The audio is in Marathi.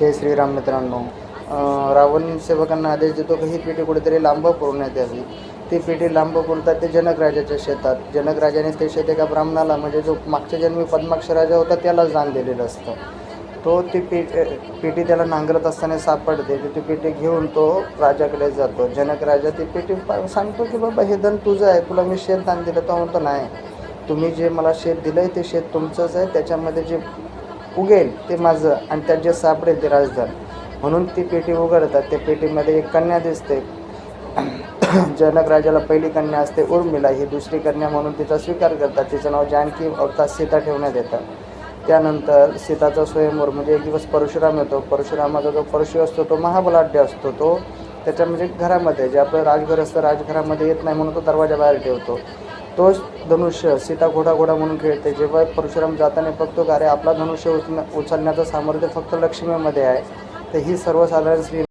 जय श्रीराम मित्रांनो. रावण सेवकांना आदेश देतो की ही पेटी कुठेतरी लांब पुरवण्यात यावी. ती पेटी लांब पुरतात ते जनकराजाच्या शेतात. जनकराजाने ते शेत एका ब्राह्मणाला, म्हणजे जो मागच्या जन्मी पद्माक्ष राजा होता त्यालाच दान दिलेलं असतं. तो ती पेटी त्याला नांगरत असताना सापडते. ती पेटी घेऊन तो राजाकडे जातो. जनक राजा ती पेटी सांगतो की बाबा हे धन तुझं आहे, तुला मी शेत दान दिलं. तो म्हणतो नाही, तुम्ही जे मला शेत दिलं आहे ते शेत तुमचंच आहे, त्याच्यामध्ये जे उगेल ते माझं आणि त्यात जे सापडेल ते राजधन. म्हणून ती पेटी उघडतात. त्या पेटीमध्ये एक कन्या दिसते. जनक राजाला पहिली कन्या असते उर्मिला. ही दुसरी कन्या म्हणून तिचा स्वीकार करतात. तिचं नाव जानकी अर्थात सीता ठेवण्यात येतं. त्यानंतर सीताचा स्वयंवर, म्हणजे एक दिवस परशुराम येतो. परशुरामाचा जो परशु असतो तो महाबलाढ्य असतो. तो त्याच्या म्हणजे घरामध्ये जे आपलं राजघर असतं राजघरामध्ये येत नाही म्हणून तो दरवाजा बाहेर ठेवतो. तोच धनुष्य सीता घोडा म्हणून खेळते. जेव्हा परशुराम जाताना बघतो का अरे आपला धनुष्य उचलण्याचं सामर्थ्य फक्त लक्ष्मीमध्ये आहे. तर ही सर्वसाधारण स्त्री